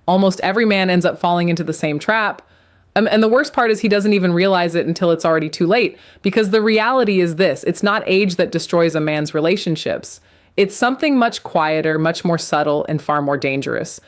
Almost every man ends up falling into the same trap. And the worst part is he doesn't even realize it until it's already too late. Because the reality is this: it's not age that destroys a man's relationships. It's something much quieter, much more subtle, and far more dangerous.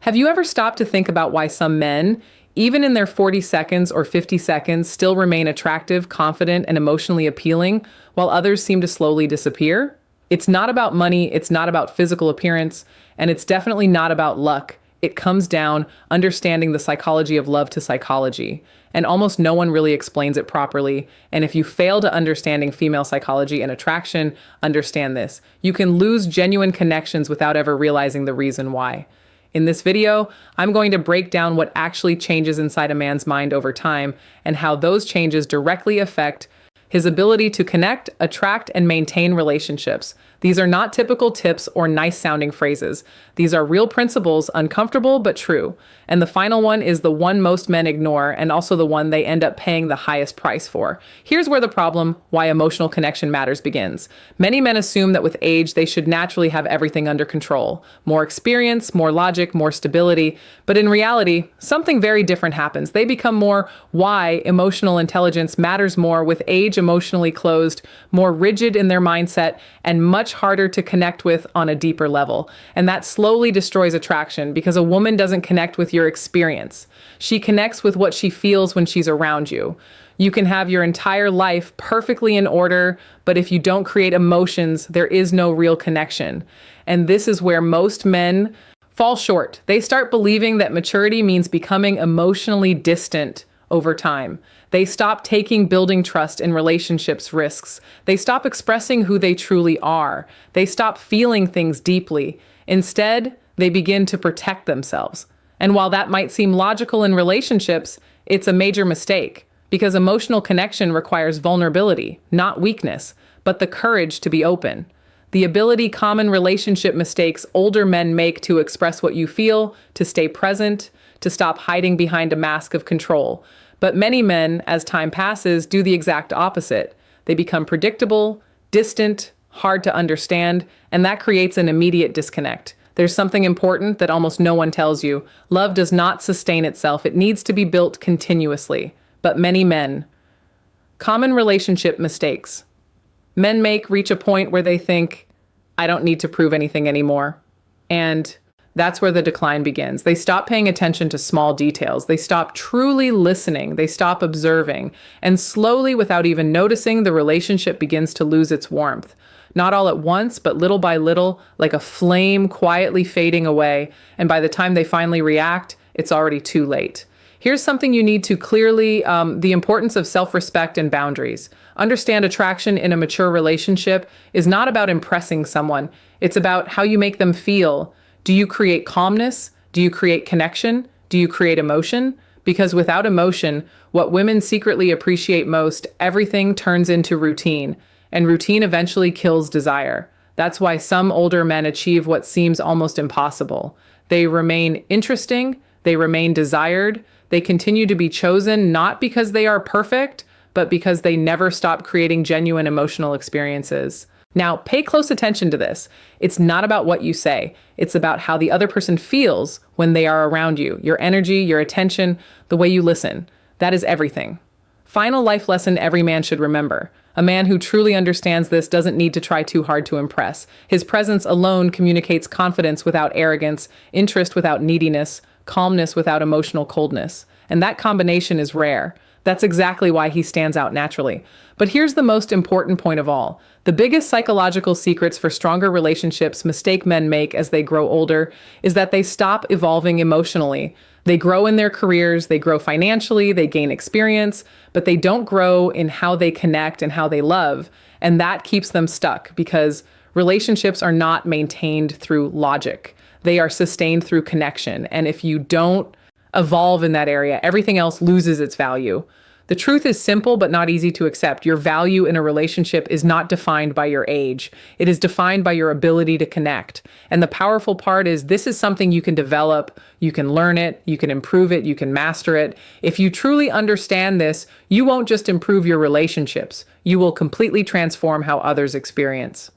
Have you ever stopped to think about why some men, even in their 40 seconds or 50 seconds, still remain attractive, confident, and emotionally appealing, while others seem to slowly disappear? It's not about money, it's not about physical appearance, and it's definitely not about luck. It comes down understanding the psychology of love to psychology. And almost no one really explains it properly. And if you fail to understanding female psychology and attraction, understand this: you can lose genuine connections without ever realizing the reason why. In this video, I'm going to break down what actually changes inside a man's mind over time and how those changes directly affect his ability to connect, attract, and maintain relationships. These are not typical tips or nice-sounding phrases. These are real principles, uncomfortable but true. And the final one is the one most men ignore, and also the one they end up paying the highest price for. Here's where the problem, why emotional connection matters, begins. Many men assume that with age, they should naturally have everything under control. More experience, more logic, more stability. But in reality, something very different happens. They become more why emotional intelligence matters more with age, emotionally closed, more rigid in their mindset, and much harder to connect with on a deeper level. And that slowly destroys attraction, because a woman doesn't connect with your experience. She connects with what she feels when she's around you. You can have your entire life perfectly in order, but if you don't create emotions, there is no real connection. And this is where most men fall short. They start believing that maturity means becoming emotionally distant over time. They stop taking building trust in relationships risks. They stop expressing who they truly are. They stop feeling things deeply. Instead, they begin to protect themselves. And while that might seem logical in relationships, it's a major mistake, because emotional connection requires vulnerability, not weakness, but the courage to be open. The ability common relationship mistakes older men make to express what you feel, to stay present, to stop hiding behind a mask of control. But many men, as time passes, do the exact opposite. They become predictable, distant, hard to understand, and that creates an immediate disconnect. There's something important that almost no one tells you. Love does not sustain itself. It needs to be built continuously. But many men, common relationship mistakes. Men reach a point where they think, I don't need to prove anything anymore. And that's where the decline begins. They stop paying attention to small details. They stop truly listening. They stop observing. And slowly, without even noticing, the relationship begins to lose its warmth. Not all at once, but little by little, like a flame quietly fading away. And by the time they finally react, it's already too late. Here's something you need to clearly, the importance of self-respect and boundaries. Understand attraction in a mature relationship is not about impressing someone. It's about how you make them feel. Do you create calmness? Do you create connection? Do you create emotion? Because without emotion, what women secretly appreciate most, everything turns into routine. And routine eventually kills desire. That's why some older men achieve what seems almost impossible. They remain interesting, they remain desired, they continue to be chosen not because they are perfect, but because they never stop creating genuine emotional experiences. Now, pay close attention to this. It's not about what you say. It's about how the other person feels when they are around you. Your energy, your attention, the way you listen. That is everything. Final life lesson every man should remember. A man who truly understands this doesn't need to try too hard to impress. His presence alone communicates confidence without arrogance, interest without neediness, calmness without emotional coldness. And that combination is rare. That's exactly why he stands out naturally. But here's the most important point of all. The biggest psychological secrets for stronger relationships mistake men make as they grow older is that they stop evolving emotionally. They grow in their careers, they grow financially, they gain experience, but they don't grow in how they connect and how they love. And that keeps them stuck, because relationships are not maintained through logic. They are sustained through connection. And if you don't evolve in that area, everything else loses its value. The truth is simple but not easy to accept. Your value in a relationship is not defined by your age. It is defined by your ability to connect. And the powerful part is this is something you can develop, you can learn it, you can improve it, you can master it. If you truly understand this, you won't just improve your relationships, you will completely transform how others experience.